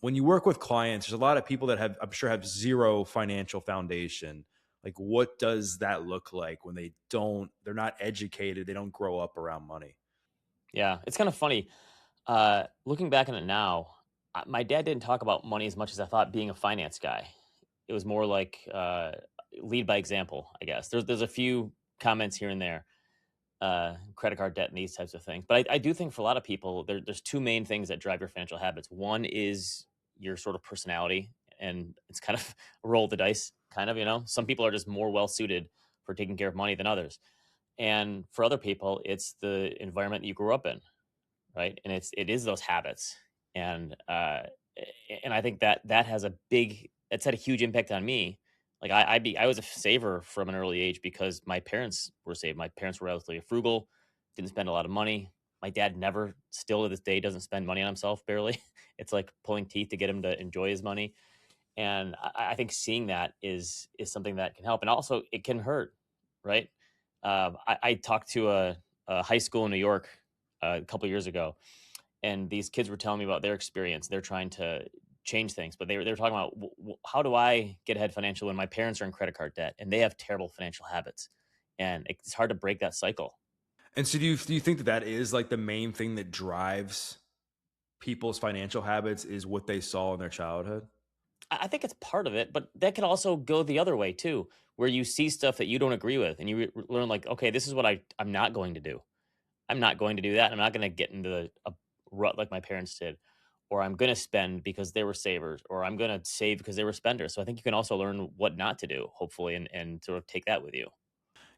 when you work with clients, there's a lot of people that I'm sure have zero financial foundation. Like, what does that look like when they're not educated, they don't grow up around money? Yeah, it's kind of funny. Looking back on it now, my dad didn't talk about money as much as I thought being a finance guy. It was more like lead by example, I guess. There's a few comments here and there, credit card debt and these types of things. But I do think for a lot of people, there's two main things that drive your financial habits. One is your sort of personality, and it's kind of a roll of the dice, kind of, Some people are just more well suited for taking care of money than others. And for other people, it's the environment that you grew up in, right? And it is those habits, and I think that has that's had a huge impact on me. Like I was a saver from an early age because my parents were saved. My parents were relatively frugal, didn't spend a lot of money. My dad never, still to this day, doesn't spend money on himself barely. It's like pulling teeth to get him to enjoy his money. And I think seeing that is something that can help, and also it can hurt, right? I talked to a high school in New York a couple years ago, and these kids were telling me about their experience. They're trying to change things, but they were talking about how do I get ahead financially when my parents are in credit card debt and they have terrible financial habits, and it's hard to break that cycle. And so do you think that that is like the main thing that drives people's financial habits is what they saw in their childhood? I think it's part of it, but that can also go the other way too, where you see stuff that you don't agree with, and you learn like, okay, this is what I'm not going to do. I'm not going to do that. I'm not going to get into a rut like my parents did, or I'm going to spend because they were savers, or I'm going to save because they were spenders. So I think you can also learn what not to do, hopefully, and sort of take that with you.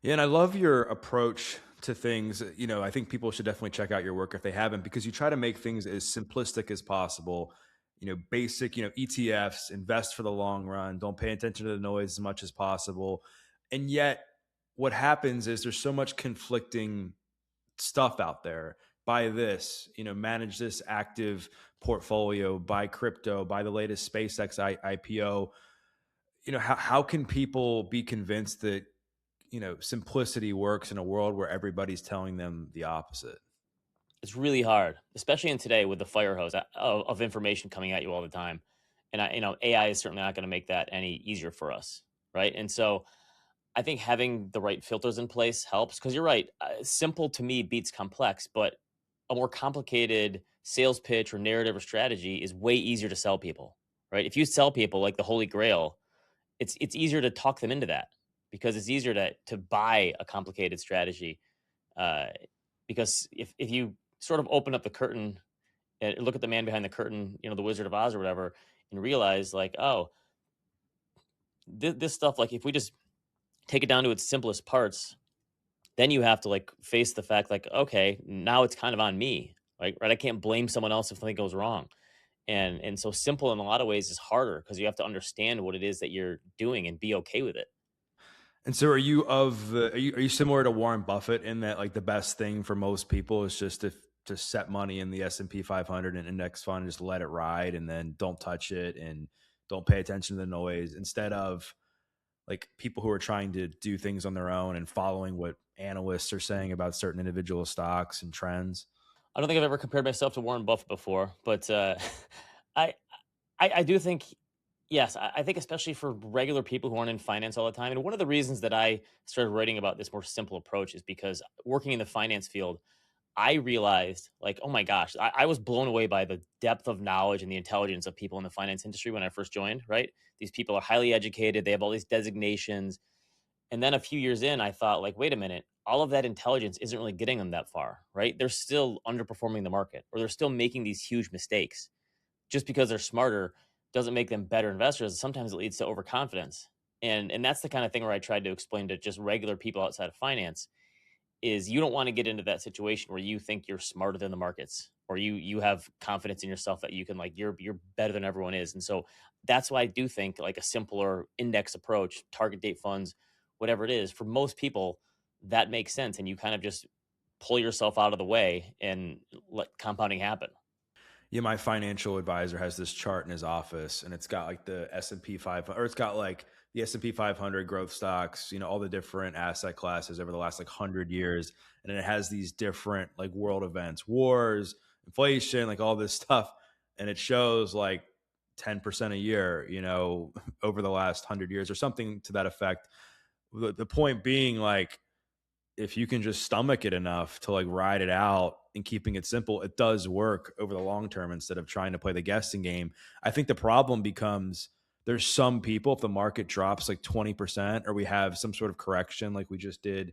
Yeah, and I love your approach to things. I think people should definitely check out your work if they haven't, because you try to make things as simplistic as possible. Basic, ETFs, invest for the long run, don't pay attention to the noise as much as possible. And yet, what happens is there's so much conflicting stuff out there. Buy this, manage this active portfolio, buy crypto, buy the latest SpaceX IPO. How can people be convinced that simplicity works in a world where everybody's telling them the opposite? It's really hard, especially in today with the fire hose of information coming at you all the time. And AI is certainly not going to make that any easier for us, right? And so I think having the right filters in place helps, because you're right. Simple to me beats complex, but a more complicated sales pitch or narrative or strategy is way easier to sell people, right? If you sell people like the Holy Grail, it's easier to talk them into that, because it's easier to buy a complicated strategy. Uh, because if you sort of open up the curtain and look at the man behind the curtain, the Wizard of Oz or whatever, and realize like, oh, this stuff, like if we just take it down to its simplest parts, then you have to like face the fact like, okay, now it's kind of on me, like, right? I can't blame someone else if something goes wrong. And so simple in a lot of ways is harder because you have to understand what it is that you're doing and be okay with it. And so are you similar to Warren Buffett in that, like, the best thing for most people is just to set money in the S&P 500 and index fund, just let it ride and then don't touch it and don't pay attention to the noise, instead of like people who are trying to do things on their own and following what analysts are saying about certain individual stocks and trends? I don't think I've ever compared myself to Warren Buffett before, but I, I do think, yes, I think especially for regular people who aren't in finance all the time. And one of the reasons that I started writing about this more simple approach is because working in the finance field, I realized like, oh my gosh, I was blown away by the depth of knowledge and the intelligence of people in the finance industry when I first joined, right? These people are highly educated, they have all these designations. And then a few years in, I thought, like, wait a minute, all of that intelligence isn't really getting them that far, right? They're still underperforming the market, or they're still making these huge mistakes. Just because they're smarter doesn't make them better investors. Sometimes it leads to overconfidence. And that's the kind of thing where I tried to explain to just regular people outside of finance is you don't want to get into that situation where you think you're smarter than the markets, or you have confidence in yourself that you can, like, you're better than everyone is. And so that's why I do think like a simpler index approach, target date funds, whatever it is, for most people that makes sense, and you kind of just pull yourself out of the way and let compounding happen. Yeah, my financial advisor has this chart in his office, and it's got like the S&P 500, or it's got like the S&P 500 growth stocks, all the different asset classes over the last like 100 years. And then it has these different like world events, wars, inflation, like all this stuff. And it shows like 10% a year, over the last 100 years or something to that effect. The point being, like, if you can just stomach it enough to like ride it out and keeping it simple, it does work over the long term instead of trying to play the guessing game. I think the problem becomes there's some people, if the market drops like 20% or we have some sort of correction like we just did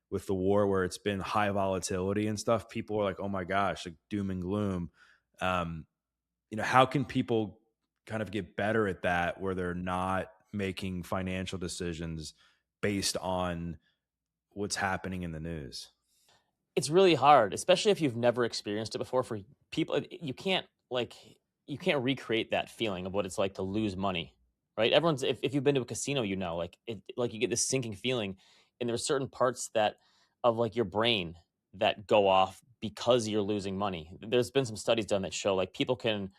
with the war where it's been high volatility and stuff, people are like, oh my gosh, like doom and gloom. Um, how can people kind of get better at that where they're not making financial decisions based on what's happening in the news? It's really hard, especially if you've never experienced it before. For people, you can't recreate that feeling of what it's like to lose money, right? Everyone's if you've been to a casino, like like you get this sinking feeling, and there's certain parts that of like your brain that go off because you're losing money. There's been some studies done that show like people can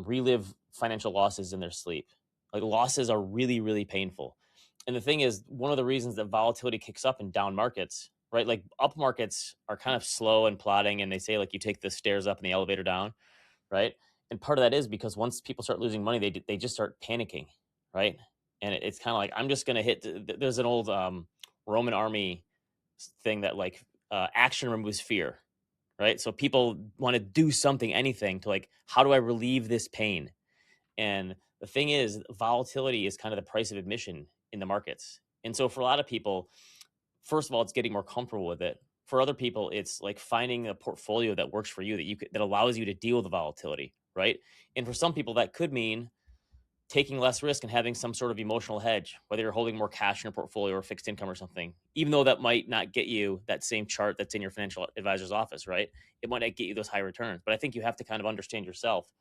relive financial losses in their sleep. Like losses are really painful. And the thing is, one of the reasons that volatility kicks up in down markets, right? Like up markets are kind of slow and plodding, and they say like you take the stairs up and the elevator down, right? And part of that is because once people start losing money, they just start panicking, right? And it's kind of like I'm just gonna hit. There's an old Roman army thing that like action removes fear, right? So people want to do something, anything to like, how do I relieve this pain? And the thing is, volatility is kind of the price of admission in the markets. And so for a lot of people, first of all, it's getting more comfortable with it. For other people, it's like finding a portfolio that works for you that allows you to deal with the volatility, right? And for some people, that could mean taking less risk and having some sort of emotional hedge, whether you're holding more cash in your portfolio or fixed income or something, even though that might not get you that same chart that's in your financial advisor's office, right? It might not get you those high returns, but I think you have to kind of understand yourself.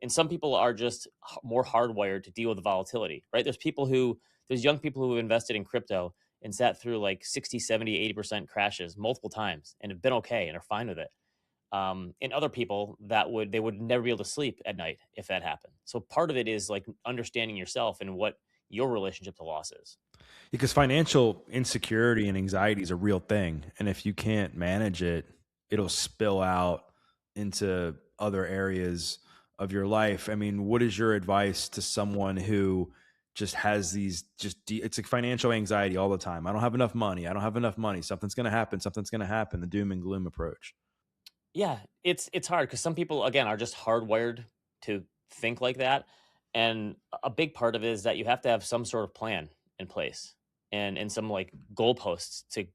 And some people are just more hardwired to deal with the volatility, right? There's young people who have invested in crypto and sat through like 60, 70, 80% crashes multiple times and have been okay and are fine with it. And other people they would never be able to sleep at night if that happened. So part of it is like understanding yourself and what your relationship to loss is. Because financial insecurity and anxiety is a real thing. And if you can't manage it, it'll spill out into other areas of your life. I mean, what is your advice to someone who just has these it's like financial anxiety all the time? I don't have enough money. I don't have enough money. Something's going to happen. Something's going to happen. The doom and gloom approach. Yeah, it's hard because some people again are just hardwired to think like that, and a big part of it is that you have to have some sort of plan in place and some like goalposts to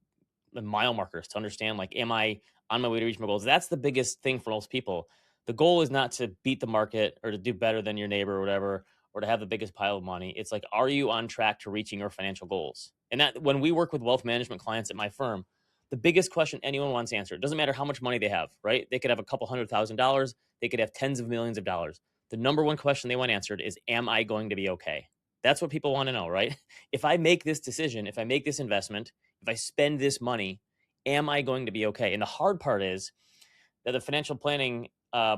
the mile markers to understand like, am I on my way to reach my goals? That's the biggest thing for most people. The goal is not to beat the market or to do better than your neighbor or whatever, or to have the biggest pile of money. It's like, are you on track to reaching your financial goals? And that when we work with wealth management clients at my firm, the biggest question anyone wants answered, it doesn't matter how much money they have, right? They could have a couple $100,000, they could have tens of millions of dollars. The number one question they want answered is, am I going to be okay? That's what people want to know, right? If I make this decision, if I make this investment, if I spend this money, am I going to be okay? And the hard part is that the financial planning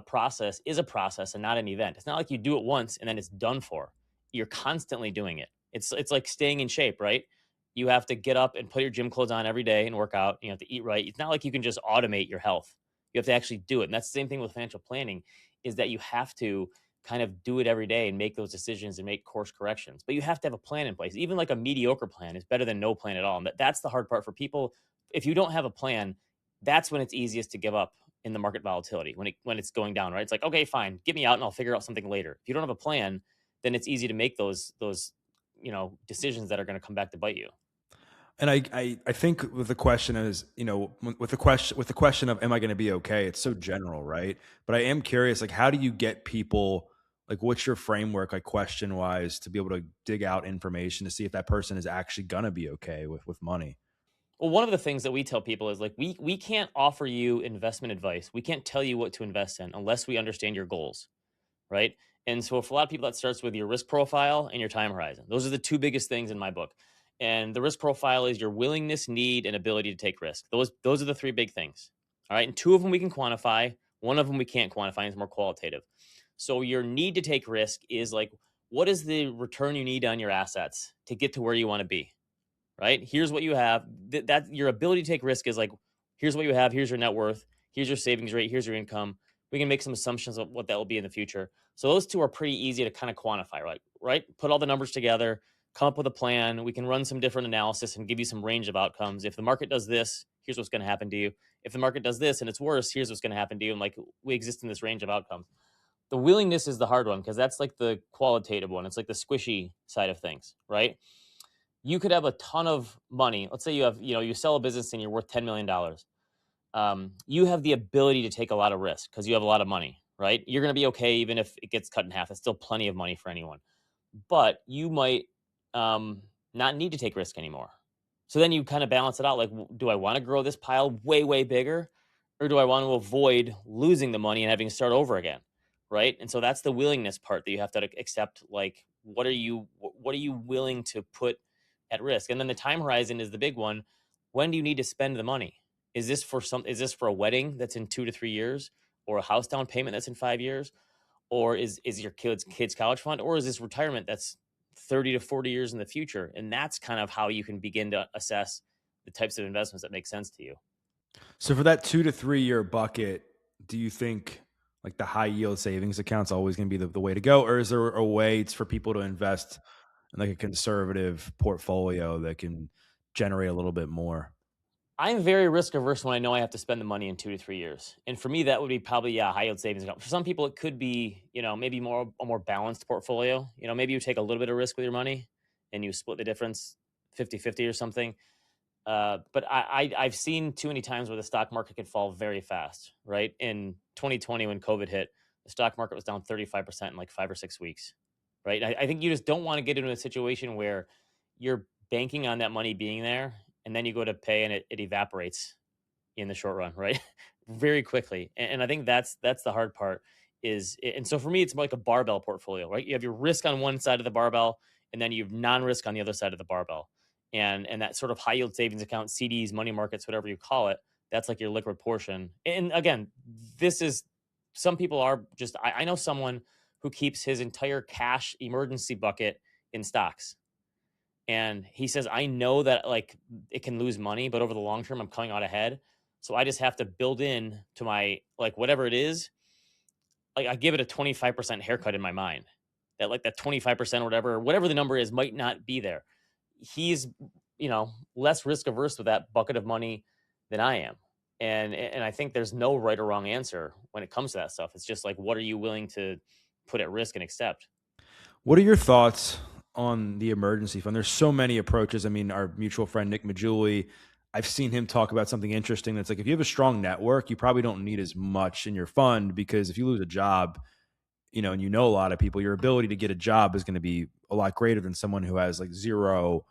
process is a process and not an event. It's not like you do it once and then it's done for. You're constantly doing it. It's like staying in shape, right? You have to get up and put your gym clothes on every day and work out. You have to eat right. It's not like you can just automate your health. You have to actually do it. And that's the same thing with financial planning is that you have to kind of do it every day and make those decisions and make course corrections. But you have to have a plan in place. Even like a mediocre plan is better than no plan at all. And that's the hard part for people. If you don't have a plan, that's when it's easiest to give up in the market volatility when it's going down, right? It's like, okay, fine, get me out and I'll figure out something later. If you don't have a plan, then it's easy to make those decisions that are going to come back to bite you. And I think with the question is, with the question of am I going to be okay? It's so general, right? But I am curious, like, how do you get people, like, what's your framework, like, question wise, to be able to dig out information to see if that person is actually going to be okay with money? Well, one of the things that we tell people is like we can't offer you investment advice. We can't tell you what to invest in unless we understand your goals, right? And so for a lot of people, that starts with your risk profile and your time horizon. Those are the two biggest things in my book. And the risk profile is your willingness, need, and ability to take risk. Those are the three big things. All right. And two of them we can quantify. One of them we can't quantify and it's more qualitative. So your need to take risk is like, what is the return you need on your assets to get to where you want to be? Right? Here's what you have. That your ability to take risk is like, here's what you have, here's your net worth, here's your savings rate, here's your income. We can make some assumptions of what that will be in the future. So those two are pretty easy to kind of quantify, right? Put all the numbers together, come up with a plan. We can run some different analysis and give you some range of outcomes. If the market does this, here's what's going to happen to you. If the market does this and it's worse, here's what's going to happen to you. And like we exist in this range of outcomes. The willingness is the hard one because that's like the qualitative one. It's like the squishy side of things, right? You could have a ton of money. Let's say you sell a business and you're worth $10 million. You have the ability to take a lot of risk because you have a lot of money, right? You're going to be okay even if it gets cut in half. It's still plenty of money for anyone, but you might not need to take risk anymore. So then you kind of balance it out. Like, do I want to grow this pile way, way bigger, or do I want to avoid losing the money and having to start over again, right? And so that's the willingness part that you have to accept. Like, what are you willing to put at risk? And then the time horizon is the big one. When do you need to spend the money? Is this for a wedding that's in 2 to 3 years, or a house down payment that's in 5 years? Or is your kids college fund, or is this retirement that's 30 to 40 years in the future? And that's kind of how you can begin to assess the types of investments that make sense to you. So for that 2 to 3 year bucket, do you think like the high yield savings account's always going to be the way to go, or is there a way for people to invest in like a conservative portfolio that can generate a little bit more? I'm very risk averse when I know I have to spend the money in 2 to 3 years. And for me, that would be probably, yeah, high yield savings account. For some people, it could be, maybe a more balanced portfolio. Maybe you take a little bit of risk with your money and you split the difference 50-50 or something. But I've seen too many times where the stock market could fall very fast, right? In 2020, when COVID hit, the stock market was down 35% in like 5 or 6 weeks, right? I think you just don't want to get into a situation where you're banking on that money being there and then you go to pay and it evaporates in the short run, right? Very quickly. And I think that's the hard part and so for me, it's like a barbell portfolio, right? You have your risk on one side of the barbell and then you have non-risk on the other side of the barbell. And that sort of high yield savings account, CDs, money markets, whatever you call it, that's like your liquid portion. And again, this is some people are just I know someone who keeps his entire cash emergency bucket in stocks. And he says, I know that like it can lose money, but over the long term, I'm coming out ahead. So I just have to build in to my like whatever it is, like I give it a 25% haircut in my mind. That like that 25% or whatever the number is might not be there. He's, less risk averse with that bucket of money than I am. And I think there's no right or wrong answer when it comes to that stuff. It's just like what are you willing to put at risk and accept? What are your thoughts on the emergency fund? There's so many approaches. I mean, our mutual friend Nick Majuli, I've seen him talk about something interesting that's like if you have a strong network, you probably don't need as much in your fund because if you lose a job, and you know a lot of people, your ability to get a job is going to be a lot greater than someone who has like zero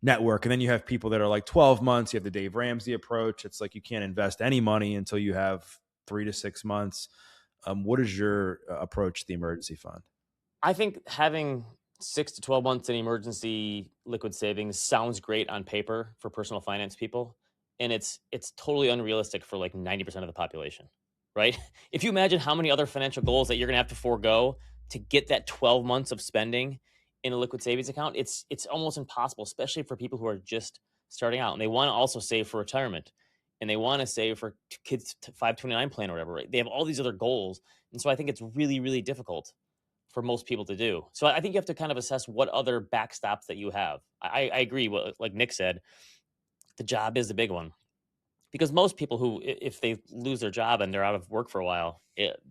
network. And then you have people that are like 12 months. You have the Dave Ramsey approach. It's like you can't invest any money until you have 3 to 6 months. What is your approach to the emergency fund? I think having 6 to 12 months in emergency liquid savings sounds great on paper for personal finance people, and it's totally unrealistic for like 90% of the population, right? If you imagine how many other financial goals that you're gonna have to forego to get that 12 months of spending in a liquid savings account, it's almost impossible, especially for people who are just starting out and they want to also save for retirement and they want to save for kids 529 plan or whatever, right? They have all these other goals, and so I think it's really, really difficult for most people to do. So I think you have to kind of assess what other backstops that you have. I agree. What like Nick said, the job is the big one because most people who, if they lose their job and they're out of work for a while,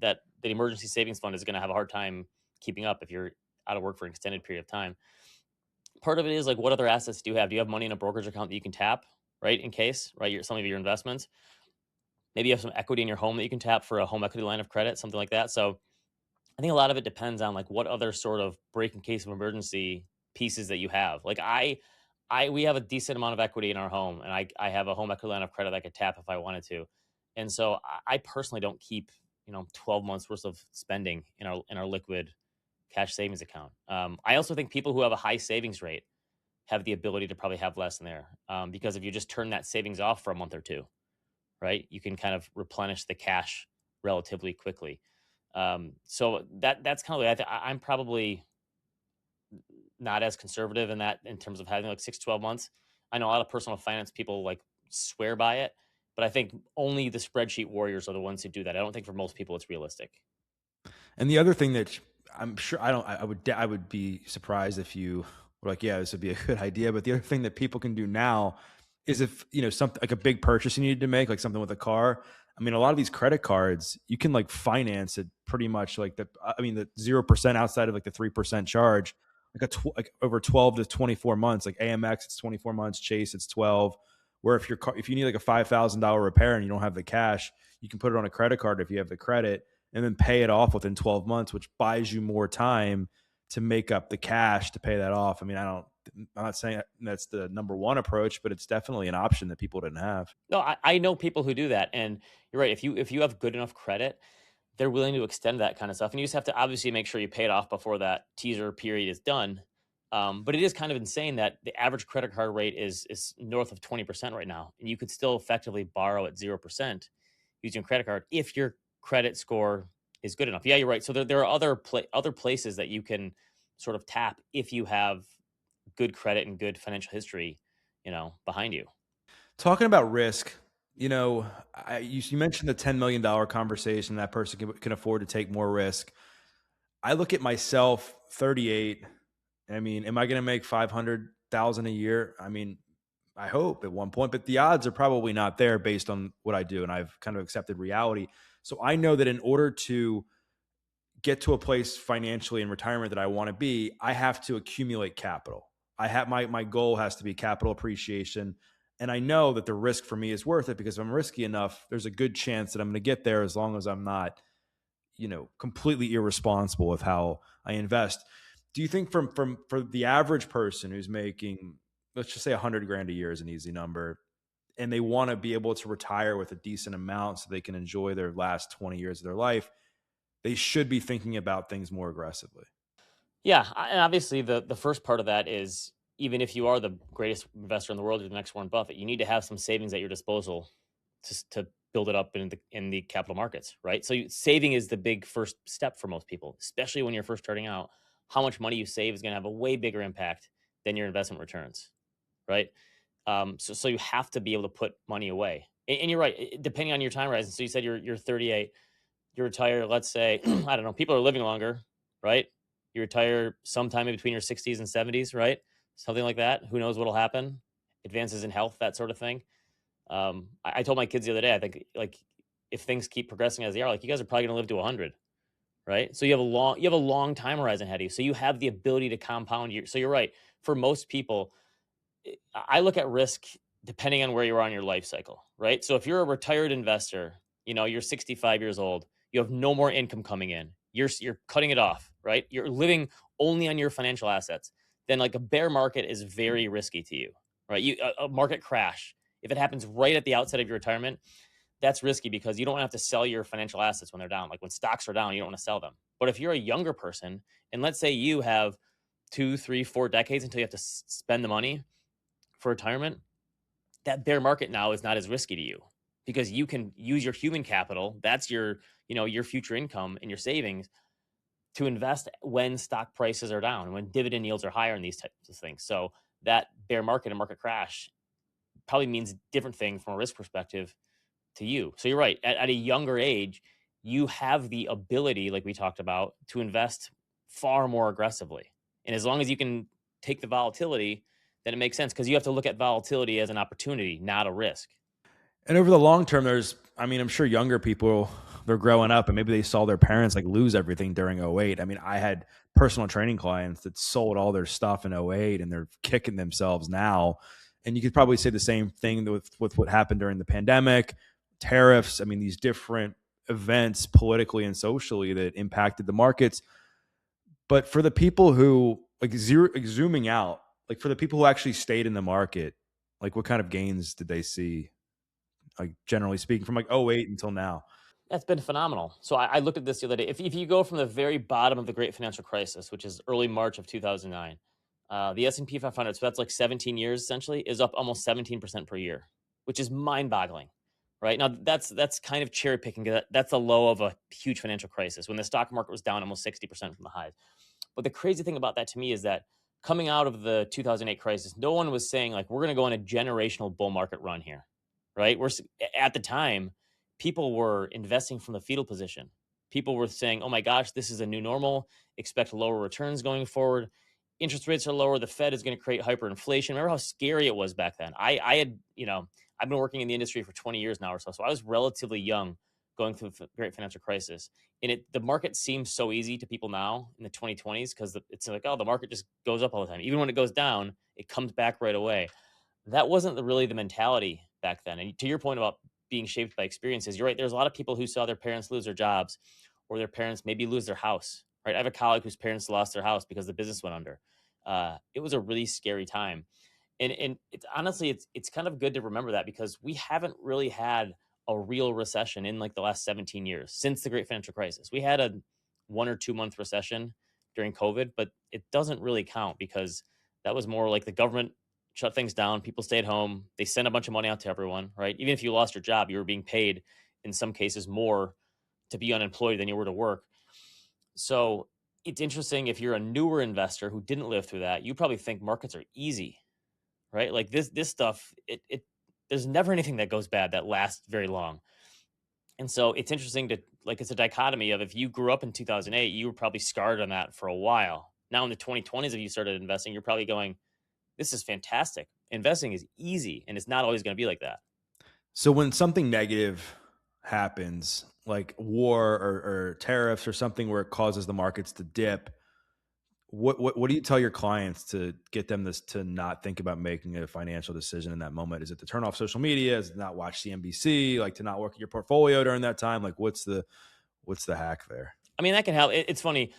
that the emergency savings fund is going to have a hard time keeping up if you're out of work for an extended period of time. Part of it is like, what other assets do you have? Do you have money in a brokerage account that you can tap, right? In case, right? Some of your investments. Maybe you have some equity in your home that you can tap for a home equity line of credit, something like that. So I think a lot of it depends on like what other sort of break in case of emergency pieces that you have. Like we have a decent amount of equity in our home, and I have a home equity line of credit I could tap if I wanted to. And so I personally don't keep 12 months worth of spending in our liquid cash savings account. I also think people who have a high savings rate have the ability to probably have less in there because if you just turn that savings off for a month or two, right, you can kind of replenish the cash relatively quickly. So that's kind of like I'm probably not as conservative in that in terms of having like 6 to 12 months. I know a lot of personal finance people like swear by it. But I think only the spreadsheet warriors are the ones who do that. I don't think for most people it's realistic. And the other thing that I'm sure I would be surprised if you were like, yeah, this would be a good idea. But the other thing that people can do now is if, something like a big purchase you needed to make, like something with a car. I mean, a lot of these credit cards, you can like finance it pretty much like the 0% outside of like the 3% charge, like over 12 to 24 months, like AMX, it's 24 months, Chase, it's 12. Where if you need like a $5,000 repair and you don't have the cash, you can put it on a credit card if you have the credit and then pay it off within 12 months, which buys you more time to make up the cash to pay that off. I mean, I'm not saying that's the number one approach, but it's definitely an option that people didn't have. No, I know people who do that, and you're right. If you have good enough credit, they're willing to extend that kind of stuff, and you just have to obviously make sure you pay it off before that teaser period is done. But it is kind of insane that the average credit card rate is north of 20% right now, and you could still effectively borrow at 0% using a credit card if your credit score is good enough. Yeah, you're right. So there are other places that you can sort of tap if you have good credit and good financial history, behind you. Talking about risk, you mentioned the $10 million conversation. That person can afford to take more risk. I look at myself, 38. I mean, am I going to make 500,000 a year? I mean, I hope at one point, but the odds are probably not there based on what I do. And I've kind of accepted reality. So I know that in order to get to a place financially in retirement that I want to be, I have to accumulate capital. I have my goal has to be capital appreciation. And I know that the risk for me is worth it because if I'm risky enough, there's a good chance that I'm going to get there as long as I'm not, completely irresponsible with how I invest. Do you think from for the average person who's making, let's just say 100 grand a year is an easy number, and they want to be able to retire with a decent amount so they can enjoy their last 20 years of their life, they should be thinking about things more aggressively? Yeah, and obviously the first part of that is even if you are the greatest investor in the world, you're the next Warren Buffett, you need to have some savings at your disposal to build it up in the capital markets, right? So saving is the big first step for most people, especially when you're first starting out. How much money you save is going to have a way bigger impact than your investment returns, right? So you have to be able to put money away. And you're right, depending on your time horizon. So you said you're 38, you retire, let's say, I don't know, people are living longer, right? You retire sometime in between your 60s and 70s, right? Something like that. Who knows what'll happen? Advances in health, that sort of thing. I told my kids the other day, I think like if things keep progressing as they are, like you guys are probably going to live to 100, right? So you have a long time horizon ahead of you. So you have the ability to compound your. So you're right. For most people, I look at risk depending on where you are on your life cycle, right? So if you're a retired investor, you're 65 years old, you have no more income coming in. You're cutting it off, right? You're living only on your financial assets. Then like a bear market is very risky to you, right? A market crash, if it happens right at the outset of your retirement, that's risky because you don't have to sell your financial assets when they're down. Like when stocks are down, you don't want to sell them. But if you're a younger person, and let's say you have 2, 3, 4 decades until you have to spend the money for retirement, that bear market now is not as risky to you because you can use your human capital. That's your future income and your savings to invest when stock prices are down and when dividend yields are higher and these types of things. So that bear market and market crash probably means different thing from a risk perspective to you. So you're right. At a younger age, you have the ability, like we talked about, to invest far more aggressively. And as long as you can take the volatility, then it makes sense because you have to look at volatility as an opportunity, not a risk. And over the long term, I mean, I'm sure younger people, they're growing up and maybe they saw their parents like lose everything during '08. I mean, I had personal training clients that sold all their stuff in '08 and they're kicking themselves now. And you could probably say the same thing with what happened during the pandemic, tariffs. I mean, these different events politically and socially that impacted the markets. But for the people who like zooming out, like for the people who actually stayed in the market, like what kind of gains did they see? Like generally speaking, from like '08 until now. That's been phenomenal. So I looked at this the other day. If you go from the very bottom of the great financial crisis, which is early March of 2009, the S&P 500, so that's like 17 years essentially, is up almost 17% per year, which is mind-boggling. Right now, that's kind of cherry picking. That's the low of a huge financial crisis when the stock market was down almost 60% from the highs. But the crazy thing about that to me is that coming out of the 2008 crisis, no one was saying like we're going to go on a generational bull market run here, right? At the time, people were investing from the fetal position. People were saying, "Oh my gosh, this is a new normal. Expect lower returns going forward. Interest rates are lower. The Fed is going to create hyperinflation." Remember how scary it was back then? I had, I've been working in the industry for 20 years now or so, so I was relatively young going through the great financial crisis. And the market seems so easy to people now in the 2020s because it's like, oh, the market just goes up all the time. Even when it goes down, it comes back right away. That wasn't really the mentality back then. And to your point about being shaped by experiences, you're right. There's a lot of people who saw their parents lose their jobs or their parents maybe lose their house, right? I have a colleague whose parents lost their house because the business went under. It was a really scary time. And it's honestly, it's kind of good to remember that because we haven't really had a real recession in like the last 17 years since the great financial crisis. We had a 1 or 2 month recession during COVID, but it doesn't really count because that was more like the government shut things down. People stayed home. They sent a bunch of money out to everyone, right? Even if you lost your job, you were being paid in some cases more to be unemployed than you were to work. So it's interesting if you're a newer investor who didn't live through that, you probably think markets are easy, right? Like this stuff, it there's never anything that goes bad that lasts very long. And so it's interesting to like it's a dichotomy of if you grew up in 2008, you were probably scarred on that for a while. Now in the 2020s, if you started investing, you're probably going, this is fantastic. Investing is easy and it's not always going to be like that. So when something negative happens, like war or tariffs or something where it causes the markets to dip, what do you tell your clients to get them this to not think about making a financial decision in that moment? Is it to turn off social media? Is it not watch CNBC? Like to not work at your portfolio during that time? Like what's the hack there? I mean, that can help. It's funny.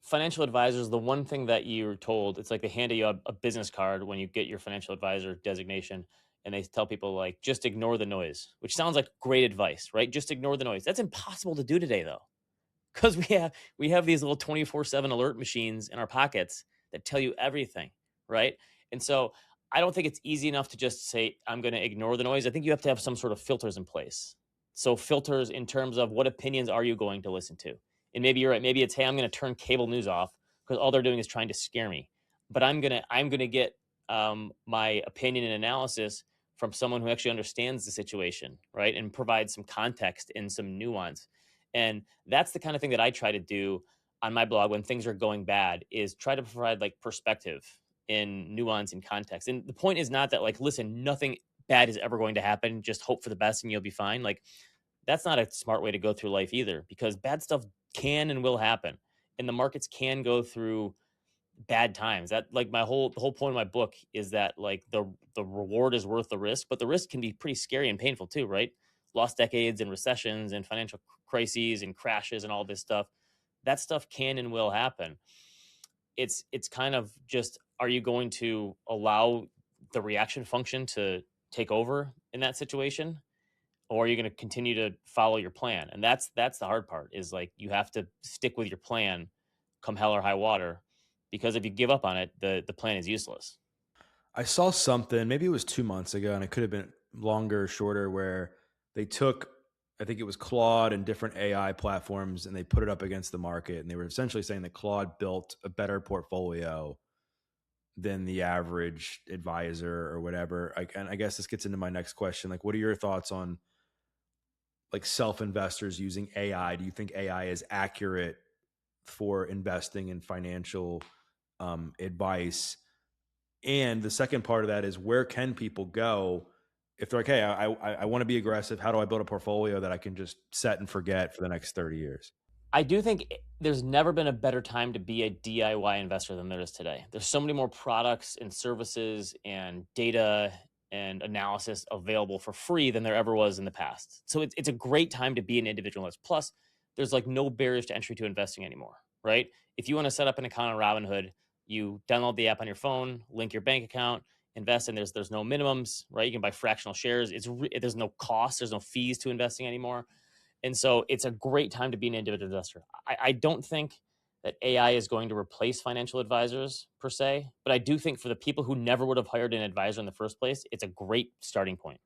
Financial advisors, the one thing that you're told, it's like they hand you a business card when you get your financial advisor designation. And they tell people like, just ignore the noise, which sounds like great advice, right? Just ignore the noise. That's impossible to do today though. Because we have these little 24/7 alert machines in our pockets that tell you everything, right? And so I don't think it's easy enough to just say I'm going to ignore the noise. I think you have to have some sort of filters in place. So filters in terms of what opinions are you going to listen to? And maybe you're right. Maybe it's, hey, I'm going to turn cable news off because all they're doing is trying to scare me. But I'm gonna get my opinion and analysis from someone who actually understands the situation, right, and provides some context and some nuance. And that's the kind of thing that I try to do on my blog when things are going bad is try to provide like perspective in nuance and context. And the point is not that like, listen, nothing bad is ever going to happen. Just hope for the best and you'll be fine. Like that's not a smart way to go through life either, because bad stuff can and will happen. And the markets can go through bad times. That like the whole point of my book is that like the reward is worth the risk, but the risk can be pretty scary and painful too, right? Lost decades and recessions and financial crises and crashes and all this stuff. That stuff can and will happen. It's kind of just, are you going to allow the reaction function to take over in that situation, or are you going to continue to follow your plan? And that's the hard part, is like you have to stick with your plan come hell or high water, because if you give up on it, the plan is useless. I saw something, maybe it was 2 months ago, and it could have been longer, or shorter, where they took, I think it was Claude and different AI platforms, and they put it up against the market. And they were essentially saying that Claude built a better portfolio than the average advisor or whatever. And I guess this gets into my next question. Like, what are your thoughts on like self investors using AI? Do you think AI is accurate for investing in financial advice? And the second part of that is, where can people go if they're like, hey, I want to be aggressive. How do I build a portfolio that I can just set and forget for the next 30 years? I do think there's never been a better time to be a DIY investor than there is today. There's so many more products and services and data and analysis available for free than there ever was in the past. So it's a great time to be an individualist. Plus, there's like no barriers to entry to investing anymore, right? If you want to set up an account on Robinhood, you download the app on your phone, link your bank account, invest, and there's no minimums, right? You can buy fractional shares. There's no cost, there's no fees to investing anymore. And so it's a great time to be an individual investor. I don't think that AI is going to replace financial advisors per se, but I do think for the people who never would have hired an advisor in the first place, it's a great starting point,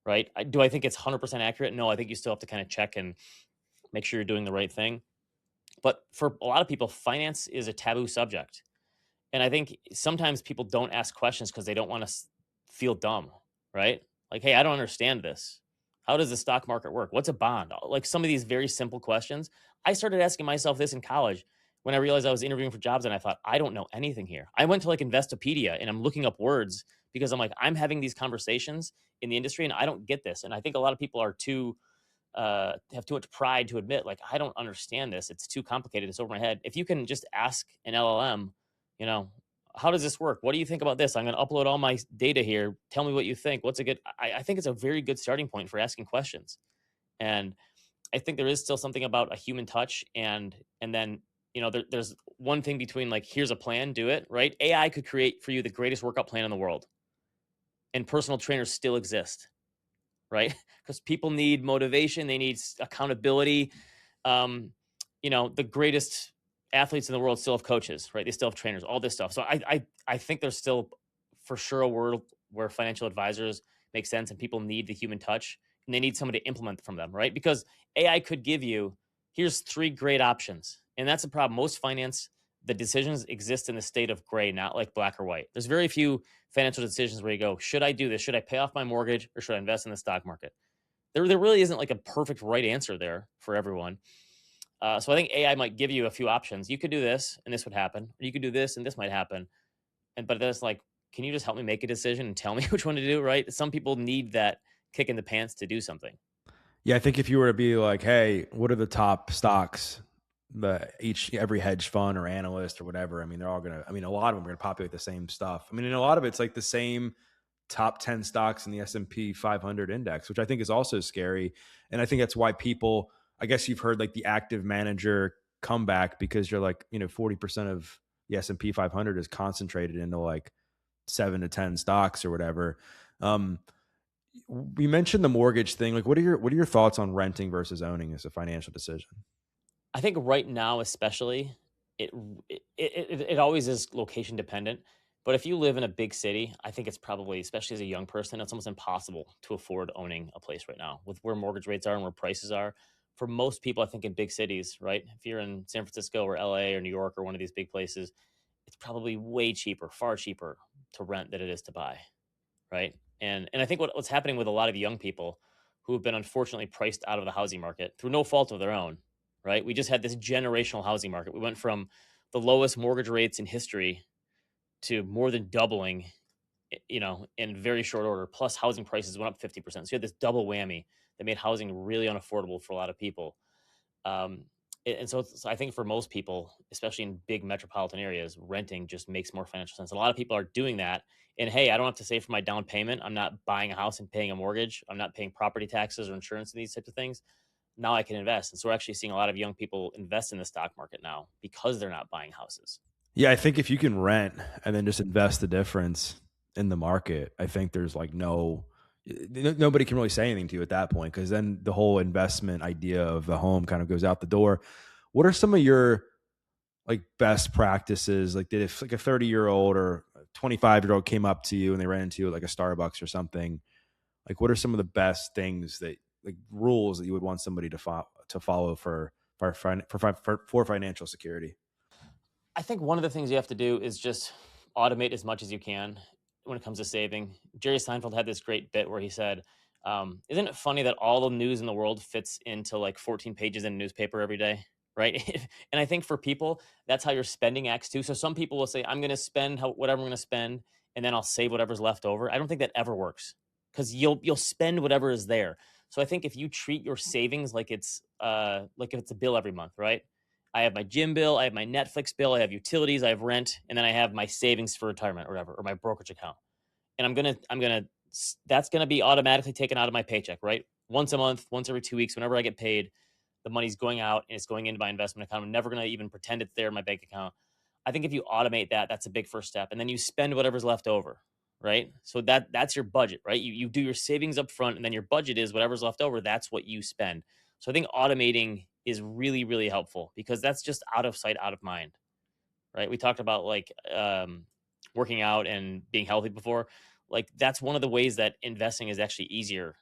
right? Do I think it's 100% accurate? No, I think you still have to kind of check and make sure you're doing the right thing. But for a lot of people, finance is a taboo subject. And I think sometimes people don't ask questions because they don't want to feel dumb, right? Like, hey, I don't understand this. How does the stock market work? What's a bond? Like some of these very simple questions. I started asking myself this in college when I realized I was interviewing for jobs and I thought, I don't know anything here. I went to like Investopedia and I'm looking up words because I'm like, I'm having these conversations in the industry and I don't get this. And I think a lot of people are too have too much pride to admit, like, I don't understand this. It's too complicated. It's over my head. If you can just ask an LLM, you know, how does this work? What do you think about this? I'm going to upload all my data here. Tell me what you think. What's a good? I think it's a very good starting point for asking questions. And I think there is still something about a human touch, and then there's one thing between like here's a plan, do it right. AI could create for you the greatest workout plan in the world, and personal trainers still exist, right? Because people need motivation, they need accountability. Um, the greatest athletes in the world still have coaches, right? They still have trainers, all this stuff. So I think there's still for sure a world where financial advisors make sense and people need the human touch and they need someone to implement from them, right? Because AI could give you here's three great options. And that's the problem. Most finance, the decisions exist in the state of gray, not like black or white. There's very few financial decisions where you go, should I do this? Should I pay off my mortgage or should I invest in the stock market? There really isn't like a perfect right answer there for everyone. So I think AI might give you a few options. You could do this and this would happen, or you could do this and this might happen. But then it's like, can you just help me make a decision and tell me which one to do? Right? Some people need that kick in the pants to do something. Yeah, I think if you were to be like, hey, what are the top stocks? Every hedge fund or analyst or whatever, I mean, they're all gonna. I mean, a lot of them are gonna populate the same stuff. I mean, and a lot of it's like the same top 10 stocks in the S&P 500 index, which I think is also scary. And I think that's why people, I guess you've heard like the active manager comeback because you're like, 40% of the S&P 500 is concentrated into like 7 to 10 stocks or whatever. Um, we mentioned the mortgage thing. Like, what are your thoughts on renting versus owning as a financial decision? I think right now, especially, it it always is location dependent. But if you live in a big city, I think it's probably, especially as a young person, it's almost impossible to afford owning a place right now with where mortgage rates are and where prices are. For most people, I think in big cities, right? If you're in San Francisco or LA or New York or one of these big places, it's probably way cheaper, far cheaper to rent than it is to buy, right? And I think what's happening with a lot of young people who have been unfortunately priced out of the housing market through no fault of their own, right? We just had this generational housing market. We went from the lowest mortgage rates in history to more than doubling, in very short order. Plus, housing prices went up 50%. So you had this double whammy that made housing really unaffordable for a lot of people. Um, and so I think for most people, especially in big metropolitan areas, renting just makes more financial sense. A lot of people are doing that. And hey, I don't have to save for my down payment. I'm not buying a house and paying a mortgage. I'm not paying property taxes or insurance and these types of things. Now I can invest. And so we're actually seeing a lot of young people invest in the stock market now because they're not buying houses. Yeah, I think if you can rent and then just invest the difference in the market, I think there's like nobody can really say anything to you at that point because then the whole investment idea of the home kind of goes out the door. What are some of your like best practices? Like, if like a 30-year-old or a 25-year-old came up to you and they ran into you at like a Starbucks or something, like what are some of the best things that like rules that you would want somebody to follow for financial security? I think one of the things you have to do is just automate as much as you can when it comes to saving. Jerry Seinfeld had this great bit where he said, "Isn't it funny that all the news in the world fits into like 14 pages in a newspaper every day?" Right. And I think for people, that's how your spending acts too. So some people will say, I'm going to spend whatever I'm going to spend, and then I'll save whatever's left over. I don't think that ever works because you'll spend whatever is there. So I think if you treat your savings like if it's a bill every month, right? I have my gym bill, I have my Netflix bill, I have utilities, I have rent, and then I have my savings for retirement or whatever, or my brokerage account. And that's gonna be automatically taken out of my paycheck, right? Once a month, once every 2 weeks, whenever I get paid, the money's going out and it's going into my investment account. I'm never gonna even pretend it's there in my bank account. I think if you automate that, that's a big first step. And then you spend whatever's left over, right? So that's your budget, right? You do your savings up front, and then your budget is whatever's left over, that's what you spend. So I think automating is really, really helpful because that's just out of sight, out of mind, right? We talked about like working out and being healthy before. Like that's one of the ways that investing is actually easier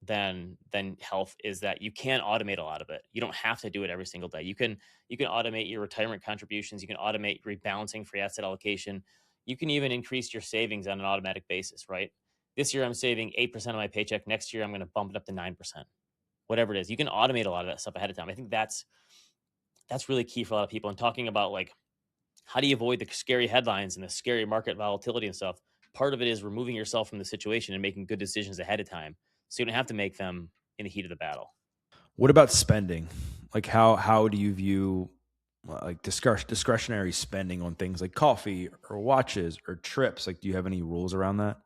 than health is that you can automate a lot of it. You don't have to do it every single day. You can automate your retirement contributions. You can automate rebalancing free asset allocation. You can even increase your savings on an automatic basis, right? This year I'm saving 8% of my paycheck. Next year I'm going to bump it up to 9%. Whatever it is, you can automate a lot of that stuff ahead of time. I think that's really key for a lot of people. And talking about like how do you avoid the scary headlines and the scary market volatility and stuff? Part of it is removing yourself from the situation and making good decisions ahead of time, so you don't have to make them in the heat of the battle. What about spending? Like how do you view like discretionary spending on things like coffee or watches or trips? Like, do you have any rules around that?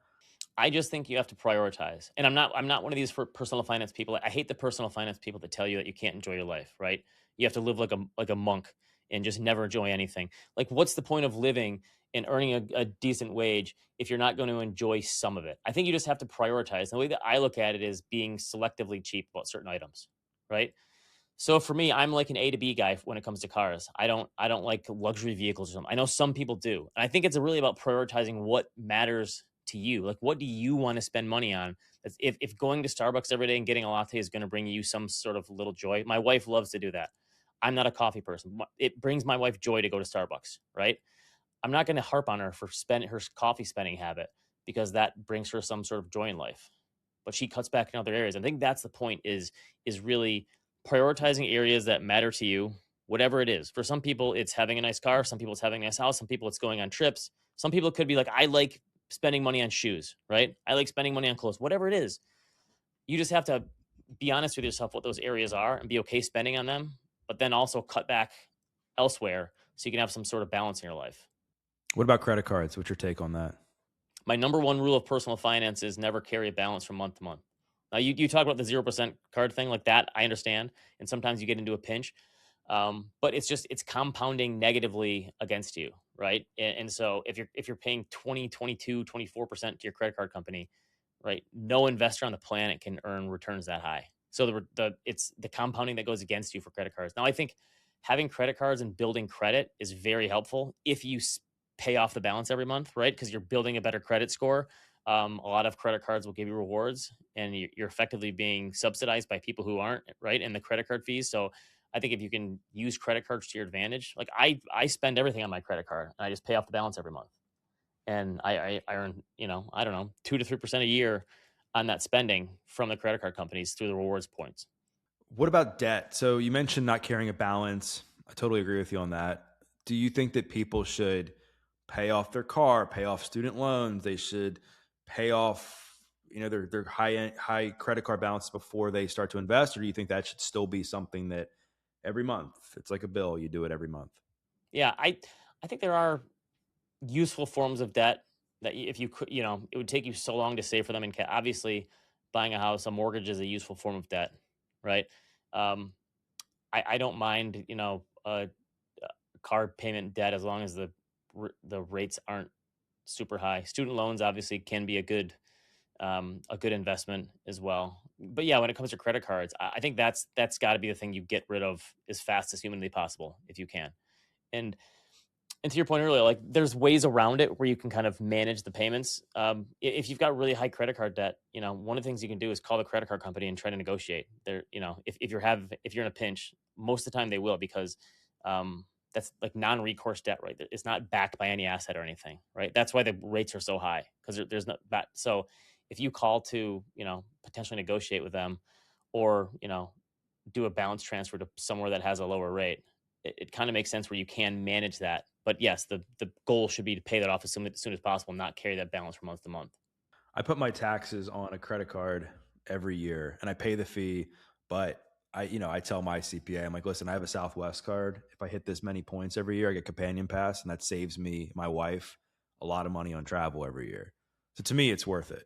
I just think you have to prioritize. And I'm not one of these for personal finance people. I hate the personal finance people that tell you that you can't enjoy your life, right? You have to live like a monk and just never enjoy anything. Like what's the point of living and earning a decent wage if you're not going to enjoy some of it? I think you just have to prioritize. The way that I look at it is being selectively cheap about certain items, right? So for me, I'm like an A to B guy when it comes to cars. I don't like luxury vehicles or something. I know some people do. And I think it's really about prioritizing what matters to you. Like what do you want to spend money on? If going to Starbucks every day and getting a latte is going to bring you some sort of little joy. My wife loves to do that. I'm not a coffee person. It brings my wife joy to go to Starbucks, right? I'm not going to harp on her for her coffee spending habit because that brings her some sort of joy in life. But she cuts back in other areas. I think that's the point is really prioritizing areas that matter to you, whatever it is. For some people, it's having a nice car. Some people, it's having a nice house. Some people, it's going on trips. Some people, it could be like, I like spending money on shoes, right? I like spending money on clothes, whatever it is. You just have to be honest with yourself what those areas are and be okay spending on them, but then also cut back elsewhere so you can have some sort of balance in your life. What about credit cards? What's your take on that? My number one rule of personal finance is never carry a balance from month to month. Now, you talk about the 0% card thing like that. I understand. And sometimes you get into a pinch. But it's compounding negatively against you. Right. And so if you're paying 20, 22, 24% to your credit card company, right, no investor on the planet can earn returns that high. So it's the compounding that goes against you for credit cards. Now, I think having credit cards and building credit is very helpful if you pay off the balance every month, right? Because you're building a better credit score. A lot of credit cards will give you rewards, and you're effectively being subsidized by people who aren't, right? And the credit card fees. So I think if you can use credit cards to your advantage, like I spend everything on my credit card, and I just pay off the balance every month, and I earn, I don't know, 2 to 3% a year on that spending from the credit card companies through the rewards points. What about debt? So you mentioned not carrying a balance. I totally agree with you on that. Do you think that people should pay off their car, pay off student loans? They should pay off, their high credit card balance before they start to invest, or do you think that should still be something that every month it's like a bill, you do it every month? Yeah, I think there are useful forms of debt that if you could, it would take you so long to save for them. And obviously, buying a house, a mortgage is a useful form of debt, right? Um, I don't mind, a card payment debt as long as the rates aren't super high. Student loans obviously can be a good investment as well. But yeah, when it comes to credit cards, I think that's got to be the thing you get rid of as fast as humanly possible if you can. And and to your point earlier, like there's ways around it where you can kind of manage the payments. If you've got really high credit card debt, one of the things you can do is call the credit card company and try to negotiate. If you're in a pinch, most of the time they will because that's like non-recourse debt, right? It's not backed by any asset or anything, right? That's why the rates are so high because there's not that. So if you call to potentially negotiate with them, or do a balance transfer to somewhere that has a lower rate, it kind of makes sense where you can manage that. But yes, the goal should be to pay that off as soon as possible, not carry that balance from month to month. I put my taxes on a credit card every year and I pay the fee, but I tell my CPA, I'm like, listen, I have a Southwest card. If I hit this many points every year, I get companion pass, and that saves me, my wife, a lot of money on travel every year. So to me, it's worth it,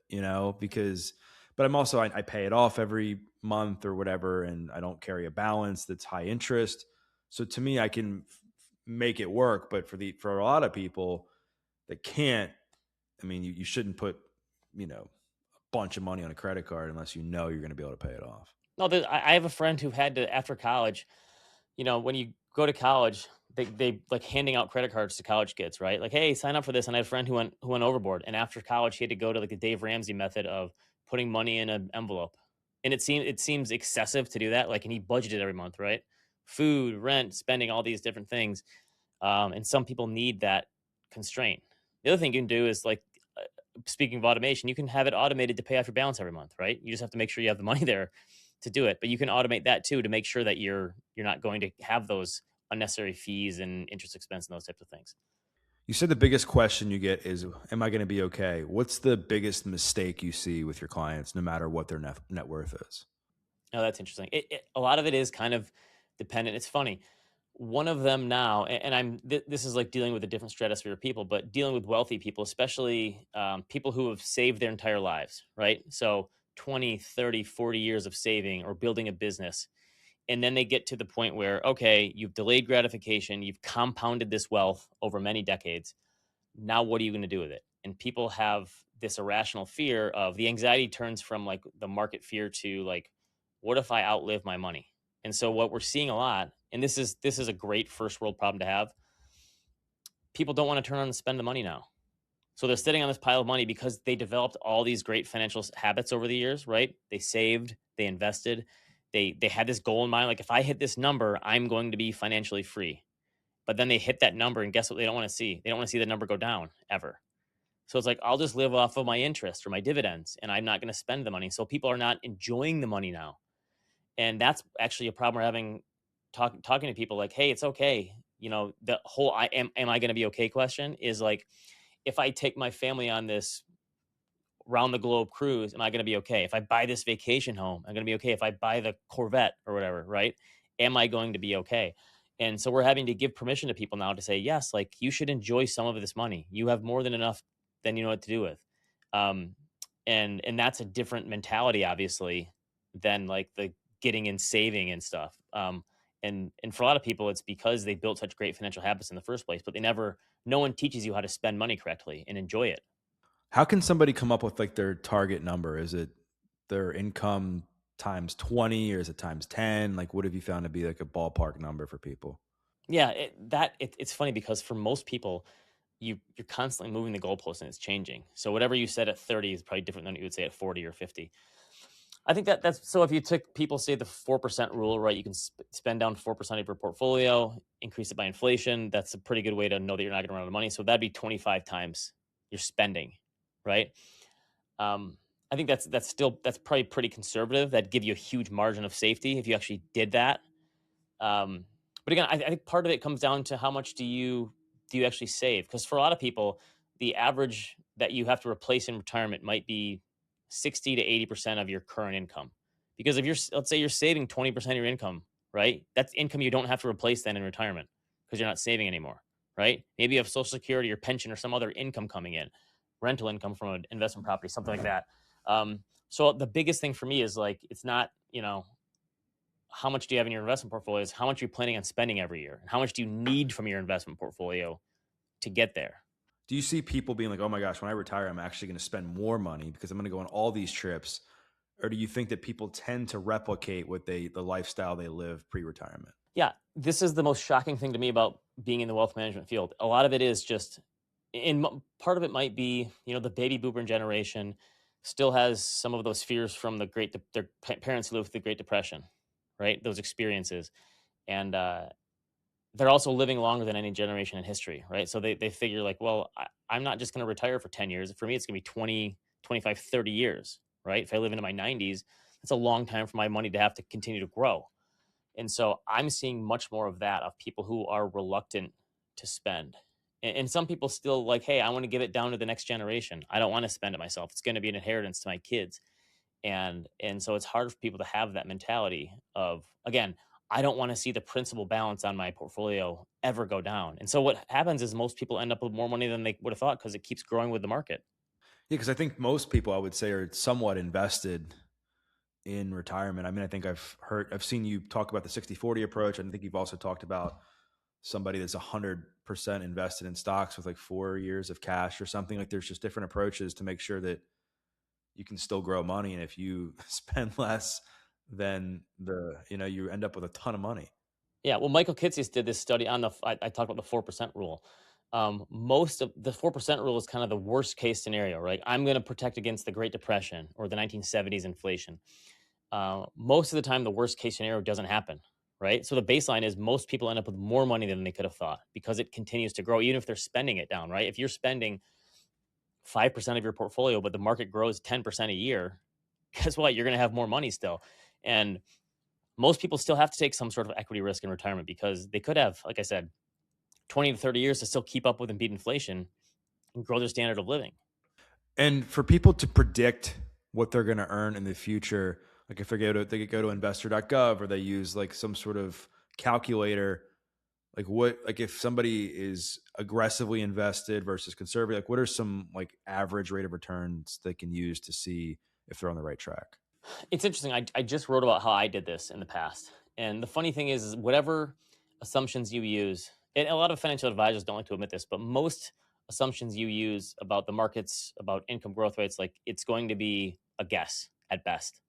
because, but I'm also, I pay it off every month or whatever, and I don't carry a balance that's high interest. So to me, I can make it work. But for a lot of people that can't, I mean, you shouldn't put, a bunch of money on a credit card unless you know you're going to be able to pay it off. No, I have a friend who had to after college. When you go to college, they like handing out credit cards to college kids, right? Like, hey, sign up for this. And I had a friend who went overboard, and after college, he had to go to like the Dave Ramsey method of putting money in an envelope. And it seems excessive to do that. Like, and he budgeted every month, right? Food, rent, spending, all these different things. And some people need that constraint. The other thing you can do is like speaking of automation, you can have it automated to pay off your balance every month, right? You just have to make sure you have the money there to do it. But you can automate that too to make sure that you're not going to have those unnecessary fees and interest expense and those types of things. You said the biggest question you get is, "Am I going to be okay?" What's the biggest mistake you see with your clients, no matter what their net worth is? Oh, that's interesting. A lot of it is kind of dependent. It's funny. One of them now, and this is like dealing with a different stratosphere of people, but dealing with wealthy people, especially people who have saved their entire lives, right? So 20, 30, 40 years of saving or building a business. And then they get to the point where, okay, you've delayed gratification, you've compounded this wealth over many decades. Now, what are you going to do with it? And people have this irrational fear of the anxiety turns from like the market fear to like, what if I outlive my money? And so what we're seeing a lot, and this is a great first world problem to have. People don't want to turn on and spend the money now. So they're sitting on this pile of money because they developed all these great financial habits over the years, right? They saved, they invested, they had this goal in mind. Like if I hit this number, I'm going to be financially free. But then they hit that number, and guess what? They don't want to see. They don't want to see the number go down ever. So it's like I'll just live off of my interest or my dividends, and I'm not going to spend the money. So people are not enjoying the money now, and that's actually a problem we're having. Talking to people like, hey, it's okay. The whole am I going to be okay question is like, if I take my family on this round the globe cruise, am I going to be okay? If I buy this vacation home, I'm going to be okay. If I buy the Corvette or whatever, right? Am I going to be okay? And so we're having to give permission to people now to say, yes, like you should enjoy some of this money. You have more than enough than you know what to do with. Um, and that's a different mentality, obviously, than like the getting and saving and stuff. And for a lot of people, it's because they built such great financial habits in the first place, but no one teaches you how to spend money correctly and enjoy it. How can somebody come up with like their target number? Is it their income times 20, or is it times 10? Like, what have you found to be like a ballpark number for people? Yeah, it's funny because for most people, you're constantly moving the goalpost and it's changing. So whatever you said at 30 is probably different than what you would say at 40 or 50. I think that's so. If you took people say the 4% rule, right? You can spend down 4% of your portfolio, increase it by inflation. That's a pretty good way to know that you're not going to run out of money. So that'd be 25 times your spending, right? Um, I think that's probably pretty conservative. That'd give you a huge margin of safety if you actually did that. Um, but again, I think part of it comes down to how much do you actually save? Because for a lot of people, the average that you have to replace in retirement might be 60 to 80% of your current income. Because if let's say you're saving 20% of your income, right? That's income you don't have to replace then in retirement because you're not saving anymore, right? Maybe you have Social Security or pension or some other income coming in, rental income from an investment property, something like that. So the biggest thing for me is like it's not how much do you have in your investment portfolios? How much are you planning on spending every year? And how much do you need from your investment portfolio to get there? Do you see people being like, "Oh my gosh, when I retire, I'm actually going to spend more money because I'm going to go on all these trips"? Or do you think that people tend to replicate the lifestyle they live pre-retirement? Yeah, this is the most shocking thing to me about being in the wealth management field. A lot of it is just, part of it might be, the baby boomer generation still has some of those fears from their parents who lived through the Great Depression, right? Those experiences. And they're also living longer than any generation in history, right? So they figure like, well, I'm not just going to retire for 10 years. For me, it's going to be 20, 25, 30 years, right? If I live into my 90s, that's a long time for my money to have to continue to grow. And so I'm seeing much more of that, of people who are reluctant to spend. And some people still like, hey, I want to give it down to the next generation. I don't want to spend it myself. It's going to be an inheritance to my kids. And so it's hard for people to have that mentality of, again, I don't want to see the principal balance on my portfolio ever go down. And so what happens is most people end up with more money than they would have thought because it keeps growing with the market. Yeah, because I think most people, I would say, are somewhat invested in retirement. I mean, I think I've seen you talk about the 60/40 approach. And I think you've also talked about somebody that's 100% invested in stocks with like 4 years of cash or something. Like there's just different approaches to make sure that you can still grow money. And if you spend less, then you end up with a ton of money. Yeah, well, Michael Kitces did this study on I talked about the 4% rule. Most of the 4% rule is kind of the worst case scenario, right? I'm going to protect against the Great Depression or the 1970s inflation. Most of the time, the worst case scenario doesn't happen, right? So the baseline is most people end up with more money than they could have thought because it continues to grow, even if they're spending it down, right? If you're spending 5% of your portfolio, but the market grows 10% a year, guess what? You're going to have more money still. And most people still have to take some sort of equity risk in retirement because they could have, like I said, 20 to 30 years to still keep up with and beat inflation and grow their standard of living. And for people to predict what they're going to earn in the future, like if they could go to investor.gov or they use like some sort of calculator, like what, like if somebody is aggressively invested versus conservative, like what are some like average rate of returns they can use to see if they're on the right track? It's interesting. I just wrote about how I did this in the past. And the funny thing is whatever assumptions you use, and a lot of financial advisors don't like to admit this, but most assumptions you use about the markets, about income growth rates, like it's going to be a guess at best.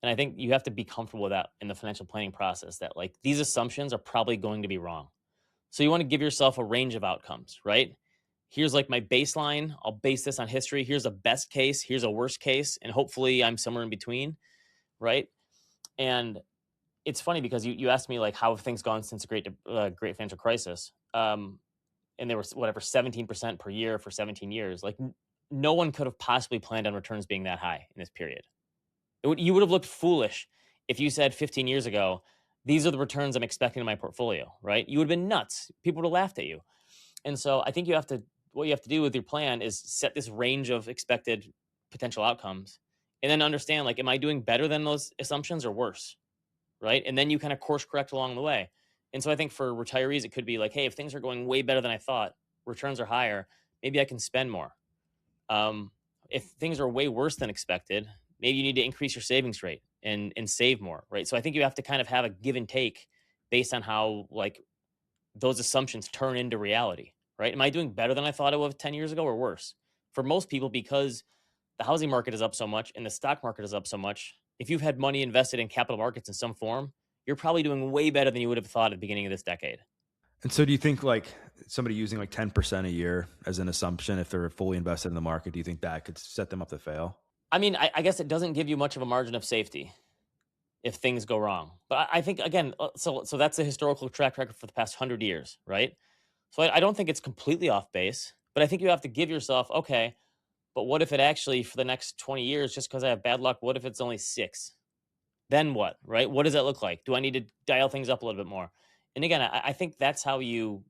And I think you have to be comfortable with that in the financial planning process that like these assumptions are probably going to be wrong. So you want to give yourself a range of outcomes, right? Here's like my baseline. I'll base this on history. Here's a best case. Here's a worst case. And hopefully I'm somewhere in between, right? And it's funny because you asked me like how have things gone since the great financial crisis, and there was whatever 17% per year for 17 years. Like no one could have possibly planned on returns being that high in this period. You would have looked foolish if you said 15 years ago, these are the returns I'm expecting in my portfolio, right? You would have been nuts. People would have laughed at you. And so I think what you have to do with your plan is set this range of expected potential outcomes and then understand like, am I doing better than those assumptions or worse? Right. And then you kind of course correct along the way. And so I think for retirees, it could be like, hey, if things are going way better than I thought, returns are higher, maybe I can spend more. Um, if things are way worse than expected, maybe you need to increase your savings rate and save more, right? So I think you have to kind of have a give and take based on how like those assumptions turn into reality, right? Am I doing better than I thought I would 10 years ago or worse? For most people, because the housing market is up so much and the stock market is up so much, if you've had money invested in capital markets in some form, you're probably doing way better than you would have thought at the beginning of this decade. And so do you think like somebody using like 10% a year as an assumption, if they're fully invested in the market, do you think that could set them up to fail? I mean, I guess it doesn't give you much of a margin of safety if things go wrong. But I think again, so that's the historical track record for the past 100 years, right? So I don't think it's completely off base, but I think you have to give yourself, okay, but what if it actually for the next 20 years, just because I have bad luck, what if it's only six? Then what, right? What does that look like? Do I need to dial things up a little bit more? And again, I think that's how you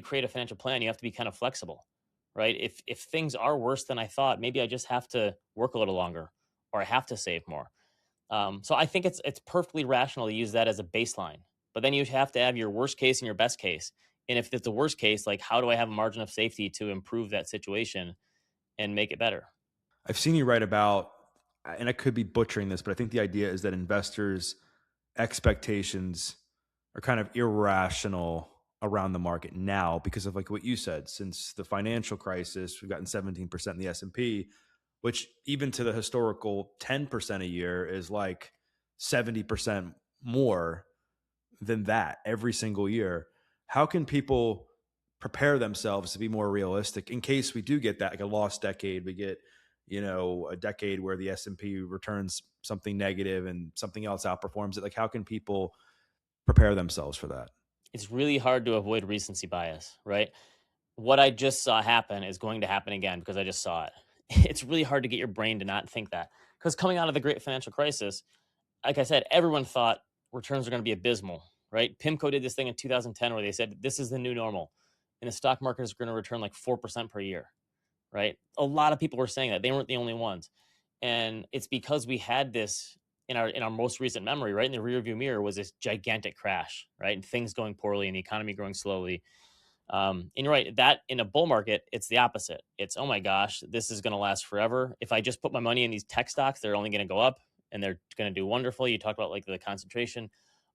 create a financial plan. You have to be kind of flexible, right? If things are worse than I thought, maybe I just have to work a little longer, or I have to save more. So I think it's perfectly rational to use that as a baseline. But then you have to have your worst case and your best case. And if it's the worst case, like how do I have a margin of safety to improve that situation and make it better? I've seen you write about, and I could be butchering this, but I think the idea is that investors' expectations are kind of irrational around the market now because of like what you said. Since the financial crisis, we've gotten 17% in the S&P, which even to the historical 10% a year is like 70% more than that every single year. How can people prepare themselves to be more realistic in case we do get that like a lost decade? We get, a decade where the S&P returns something negative and something else outperforms it. Like how can people prepare themselves for that? It's really hard to avoid recency bias, right? What I just saw happen is going to happen again because I just saw it. It's really hard to get your brain to not think that. Because coming out of the great financial crisis, like I said, everyone thought returns are going to be abysmal, right? PIMCO did this thing in 2010 where they said this is the new normal, and the stock market is going to return like 4% per year, right? A lot of people were saying that. They weren't the only ones, and it's because we had this in our most recent memory, right in the rearview mirror, was this gigantic crash, right, and things going poorly and the economy growing slowly. And you're right that in a bull market, it's the opposite. It's oh my gosh, this is going to last forever. If I just put my money in these tech stocks, they're only going to go up and they're going to do wonderful. You talk about like the concentration,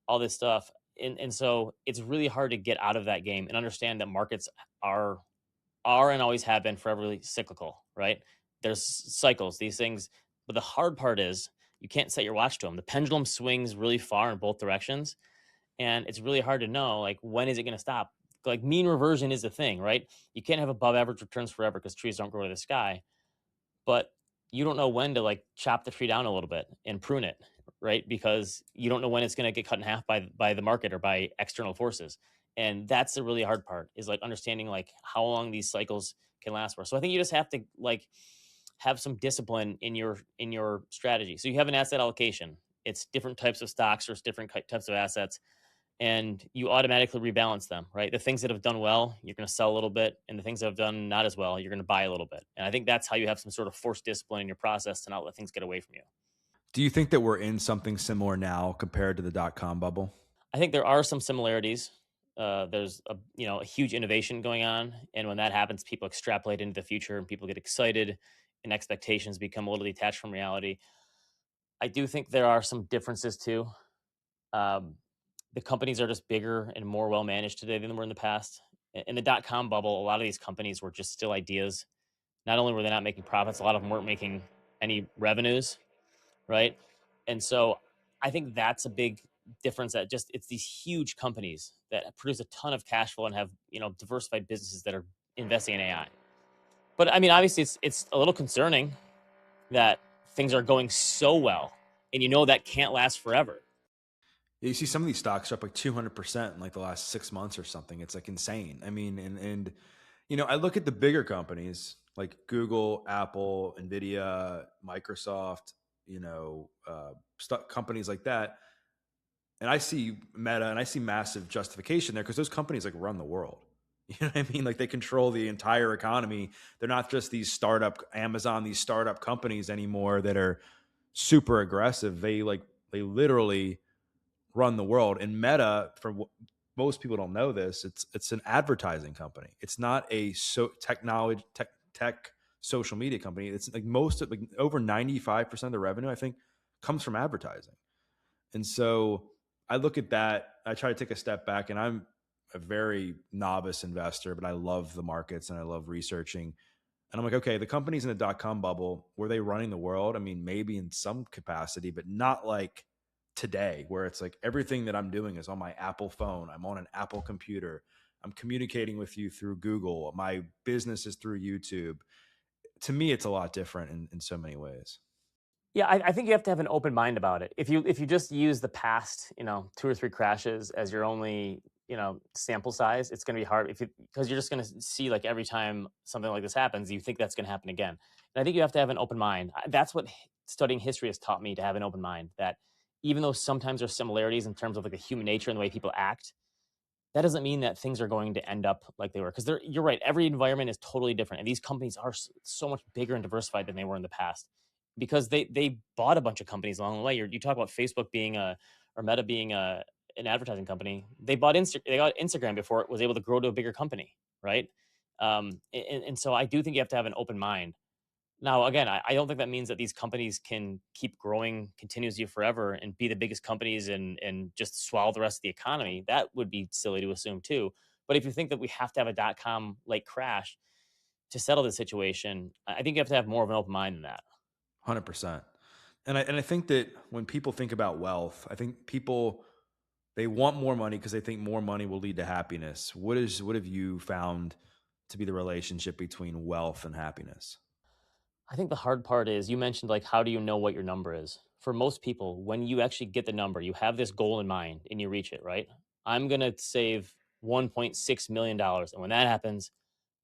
all this stuff. And so it's really hard to get out of that game and understand that markets are and always have been forever cyclical, right? There's cycles, these things. But the hard part is you can't set your watch to them. The pendulum swings really far in both directions. And it's really hard to know, like, when is it going to stop? Like, mean reversion is the thing, right? You can't have above average returns forever because trees don't grow to the sky. But you don't know when to like chop the tree down a little bit and prune it, right? Because you don't know when it's going to get cut in half by the market or by external forces. And that's the really hard part is like understanding like how long these cycles can last for. So I think you just have to like have some discipline in your strategy. So you have an asset allocation. It's different types of stocks or it's different types of assets, and you automatically rebalance them, right? The things that have done well, you're going to sell a little bit, and the things that have done not as well, you're going to buy a little bit. And I think that's how you have some sort of forced discipline in your process to not let things get away from you. Do you think that we're in something similar now compared to the dot com bubble? I think there are some similarities. There's a huge innovation going on, and when that happens, people extrapolate into the future, and people get excited, and expectations become a little detached from reality. I do think there are some differences too. Um, the companies are just bigger and more well managed today than they were in the past. In the dot com bubble, a lot of these companies were just still ideas. Not only were they not making profits, a lot of them weren't making any revenues, right? And so I think that's a big difference, that just it's these huge companies that produce a ton of cash flow and have, diversified businesses that are investing in AI. But I mean, obviously it's a little concerning that things are going so well and that can't last forever. You see some of these stocks are up like 200% in like the last 6 months or something. It's like insane. I mean, and I look at the bigger companies like Google, Apple, Nvidia, Microsoft, companies like that, and I see Meta and I see massive justification there because those companies like run the world. You know what I mean? Like they control the entire economy. They're not just these startup Amazon, these startup companies anymore that are super aggressive. They literally run the world. And Meta, most people don't know this, it's an advertising company. It's not a technology tech social media company. It's like most of like over 95% of the revenue I think comes from advertising. And so I look at that, I try to take a step back, and I'm a very novice investor, but I love the markets and I love researching. And I'm like, okay, the companies in the dot com bubble, were they running the world? I mean, maybe in some capacity, but not like today, where it's like everything that I'm doing is on my Apple phone. I'm on an Apple computer. I'm communicating with you through Google. My business is through YouTube. To me, it's a lot different in so many ways. Yeah, I think you have to have an open mind about it. If you just use the past, two or three crashes as your only, sample size, it's going to be hard because you're just going to see like every time something like this happens, you think that's going to happen again. And I think you have to have an open mind. That's what studying history has taught me, to have an open mind. That even though sometimes there's similarities in terms of like the human nature and the way people act, that doesn't mean that things are going to end up like they were. Because you're right, every environment is totally different, and these companies are so much bigger and diversified than they were in the past because they bought a bunch of companies along the way. You talk about Facebook being or Meta being an advertising company. They got Instagram before it was able to grow to a bigger company, right? And so I do think you have to have an open mind. Now, again, I don't think that means that these companies can keep growing continuously forever and be the biggest companies and just swallow the rest of the economy. That would be silly to assume too. But if you think that we have to have a .com like crash to settle the situation, I think you have to have more of an open mind than that. 100%. And I think that when people think about wealth, I think people, they want more money because they think more money will lead to happiness. What have you found to be the relationship between wealth and happiness? I think the hard part is, you mentioned like, how do you know what your number is? For most people, when you actually get the number, you have this goal in mind and you reach it, right? I'm going to save $1.6 million. And when that happens,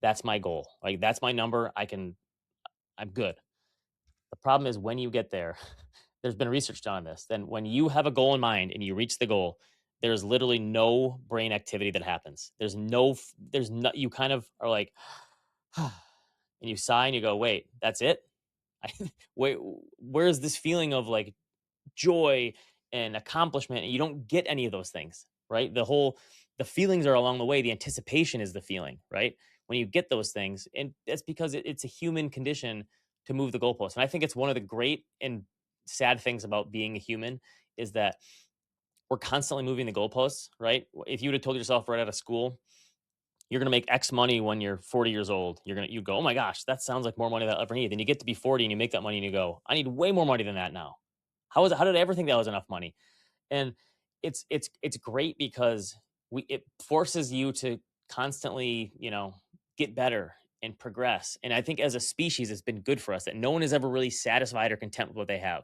that's my goal. Like that's my number. I'm good. The problem is when you get there, there's been research done on this. Then when you have a goal in mind and you reach the goal, there's literally no brain activity that happens. There's no, you kind of are like, and you sigh and you go, wait, that's it? I, wait, where's this feeling of like joy and accomplishment? And you don't get any of those things, right? The feelings are along the way. The anticipation is the feeling, right? When you get those things, and that's because it's a human condition to move the goalpost. And I think it's one of the great and sad things about being a human is that we're constantly moving the goalposts, right? If you would have told yourself right out of school, you're going to make X money when you're 40 years old, you go, oh my gosh, that sounds like more money than I'll ever need. Then you get to be 40 and you make that money and you go, I need way more money than that now. How did I ever think that was enough money? And it's great because it forces you to constantly, get better and progress. And I think as a species, it's been good for us that no one is ever really satisfied or content with what they have.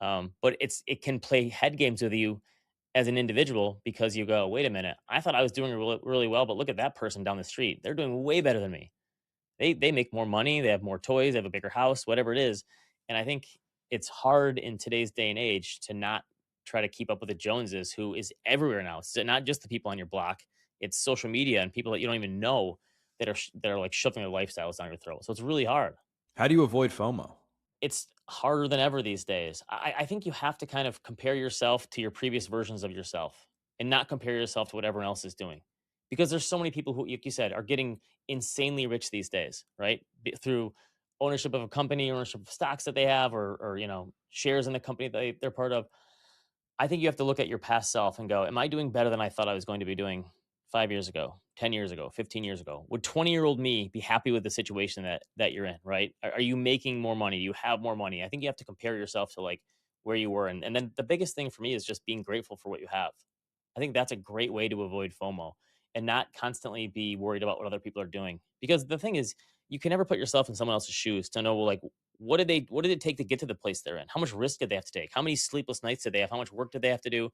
But it can play head games with you as an individual because you go, wait a minute, I thought I was doing really, really well, but look at that person down the street. They're doing way better than me. They make more money, they have more toys, they have a bigger house, whatever it is. And I think it's hard in today's day and age to not try to keep up with the Joneses, who is everywhere now. It's not just the people on your block, it's social media and people that you don't even know that are like shoving their lifestyles down your throat. So it's really hard. How do you avoid FOMO? It's harder than ever these days. I think you have to kind of compare yourself to your previous versions of yourself and not compare yourself to what everyone else is doing. Because there's so many people who, like you said, are getting insanely rich these days, right? Through ownership of a company, ownership of stocks that they have, or shares in the company that they're part of. I think you have to look at your past self and go, am I doing better than I thought I was going to be doing 5 years ago, 10 years ago, 15 years ago? Would 20-year-old me be happy with the situation that you're in, right? Are you making more money? You have more money. I think you have to compare yourself to like where you were. And then the biggest thing for me is just being grateful for what you have. I think that's a great way to avoid FOMO and not constantly be worried about what other people are doing. Because the thing is, you can never put yourself in someone else's shoes to know, well, like, what did it take to get to the place they're in? How much risk did they have to take? How many sleepless nights did they have? How much work did they have to do?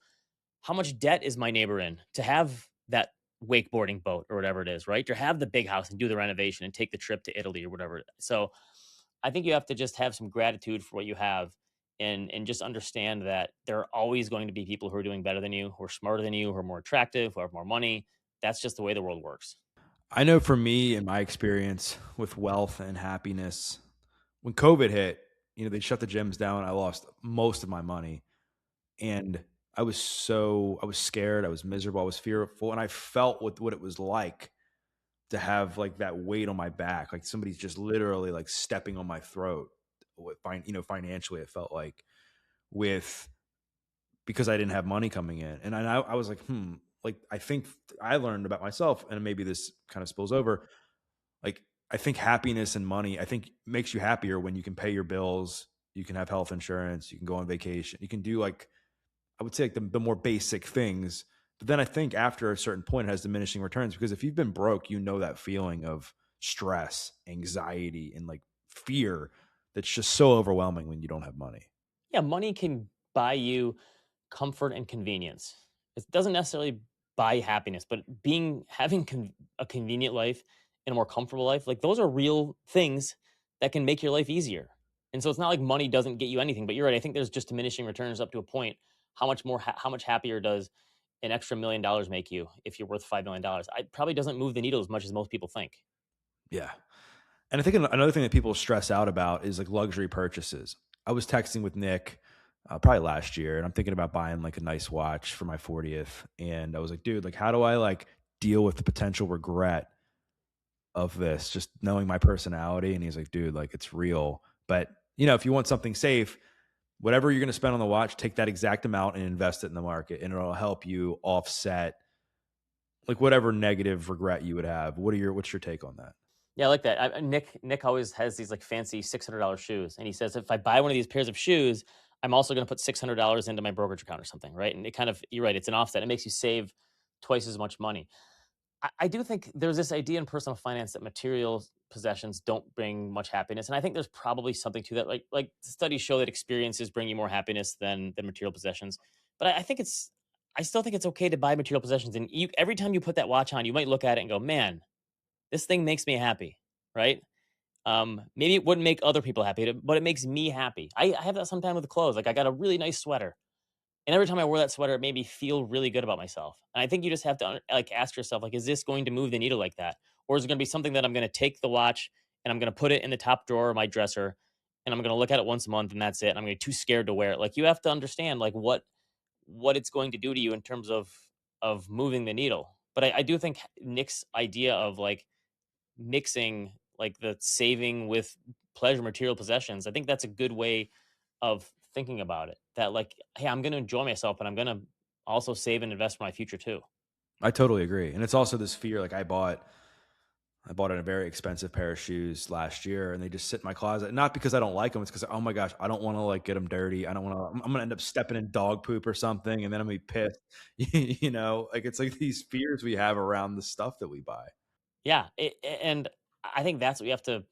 How much debt is my neighbor in to have that wakeboarding boat or whatever it is, right? To have the big house and do the renovation and take the trip to Italy or whatever. So I think you have to just have some gratitude for what you have and just understand that there are always going to be people who are doing better than you, who are smarter than you, who are more attractive, who have more money. That's just the way the world works. I know for me, in my experience with wealth and happiness, when COVID hit, they shut the gyms down. I lost most of my money. And I was scared, I was miserable, I was fearful, and I felt what it was like to have like that weight on my back, like somebody's just literally like stepping on my throat. Financially, it felt like with because I didn't have money coming in, and I was like, like I think I learned about myself, and maybe this kind of spills over. Like I think happiness and money, I think makes you happier when you can pay your bills, you can have health insurance, you can go on vacation, you can do like I would say like the more basic things. But then I think after a certain point, it has diminishing returns because if you've been broke, that feeling of stress, anxiety, and like fear that's just so overwhelming when you don't have money. Yeah, money can buy you comfort and convenience. It doesn't necessarily buy happiness, but having a convenient life and a more comfortable life, like those are real things that can make your life easier. And so it's not like money doesn't get you anything, but you're right. I think there's just diminishing returns up to a point. How much happier does an extra $1 million make you if you're worth $5 million? It probably doesn't move the needle as much as most people think. Yeah. And I think another thing that people stress out about is like luxury purchases. I was texting with Nick probably last year, and I'm thinking about buying like a nice watch for my 40th. And I was like, dude, like, how do I like deal with the potential regret of this, just knowing my personality? And he's like, dude, like, it's real. But, if you want something safe, whatever you're going to spend on the watch, take that exact amount and invest it in the market, and it'll help you offset like whatever negative regret you would have. What's your take on that? Yeah, I like that. Nick always has these like fancy $600 shoes, and he says if I buy one of these pairs of shoes, I'm also going to put $600 into my brokerage account or something, right? And it kind of you're right, it's an offset. It makes you save twice as much money. I do think there's this idea in personal finance that material possessions don't bring much happiness, and I think there's probably something to that. Like studies show that experiences bring you more happiness than material possessions. But I still think it's okay to buy material possessions, and every time you put that watch on, you might look at it and go, man, this thing makes me happy, right? Maybe it wouldn't make other people happy, but it makes me happy. I have that sometimes with clothes. Like I got a really nice sweater, and every time I wore that sweater, it made me feel really good about myself. And I think you just have to like ask yourself, like, is this going to move the needle like that, or is it going to be something that I'm going to take the watch and I'm going to put it in the top drawer of my dresser, and I'm going to look at it once a month, and that's it. And I'm going to be too scared to wear it. Like you have to understand, like what it's going to do to you in terms of moving the needle. But I do think Nick's idea of like mixing like the saving with pleasure material possessions, I think that's a good way of thinking about it. That like, hey, I'm going to enjoy myself, but I'm going to also save and invest for my future too. I totally agree. And it's also this fear. Like I bought a very expensive pair of shoes last year, and they just sit in my closet. Not because I don't like them; it's because oh my gosh, I don't want to like get them dirty. I don't want to. I'm gonna end up stepping in dog poop or something, and then I'm gonna be pissed. Like it's like these fears we have around the stuff that we buy. Yeah, and I think that's what you have to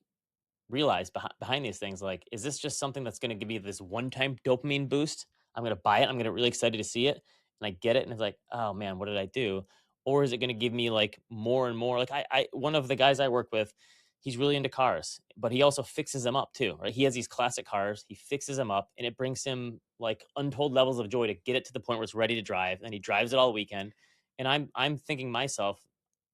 realize behind these things. Like, is this just something that's going to give me this one-time dopamine boost? I'm going to buy it. I'm going to really excited to see it, and I get it, and it's like, oh man, what did I do? Or is it going to give me like more and more? Like, I one of the guys I work with, he's really into cars, but he also fixes them up too, right? He has these classic cars, he fixes them up, and it brings him like untold levels of joy to get it to the point where it's ready to drive, and he drives it all weekend. And I'm thinking myself,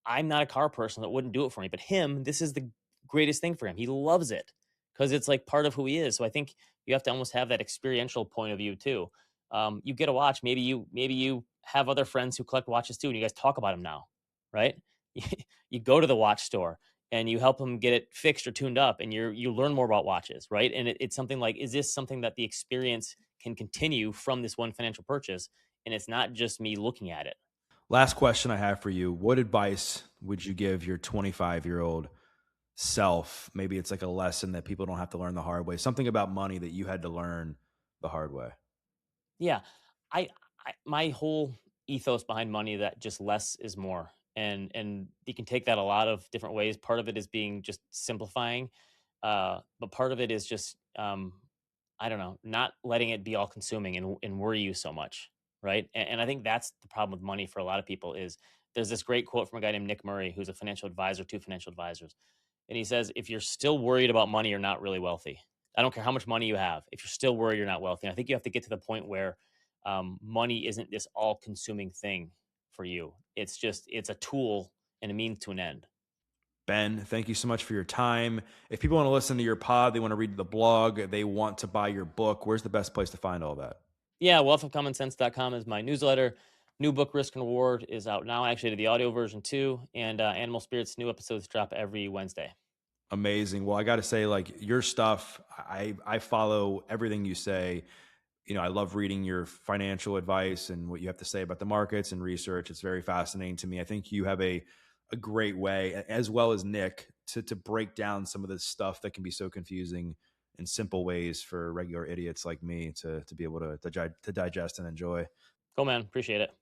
I'm not a car person that wouldn't do it for me, but him, this is the greatest thing for him. He loves it because it's like part of who he is. So I think you have to almost have that experiential point of view too. You get a watch, maybe you have other friends who collect watches too, and you guys talk about them now, right? You go to the watch store and you help them get it fixed or tuned up, and you learn more about watches, right? And it's something like, is this something that the experience can continue from this one financial purchase, and it's not just me looking at it. Last question I have for you. What advice would you give your 25-year-old self? Maybe it's like a lesson that people don't have to learn the hard way. Something about money that you had to learn the hard way. Yeah. I, my whole ethos behind money, that just less is more. And you can take that a lot of different ways. Part of it is being just simplifying. But part of it is just I don't know, not letting it be all consuming and worry you so much. Right. And I think that's the problem with money for a lot of people is there's this great quote from a guy named Nick Murray, who's a financial advisor to financial advisors. And he says, if you're still worried about money, you're not really wealthy. I don't care how much money you have. If you're still worried, you're not wealthy. And I think you have to get to the point where money isn't this all consuming thing for you. It's a tool and a means to an end. Ben, thank you so much for your time. If people want to listen to your pod, they want to read the blog, they want to buy your book, where's the best place to find all that? Yeah, wealthofcommonsense.com is my newsletter. New book, Risk and Reward, is out now. Actually, to the audio version too. And Animal Spirits, new episodes drop every Wednesday. Amazing. Well, I got to say, like your stuff, I follow everything you say. I love reading your financial advice and what you have to say about the markets and research. It's very fascinating to me. I think you have a great way, as well as Nick, to break down some of this stuff that can be so confusing in simple ways for regular idiots like me to be able to digest and enjoy. Cool, man. Appreciate it.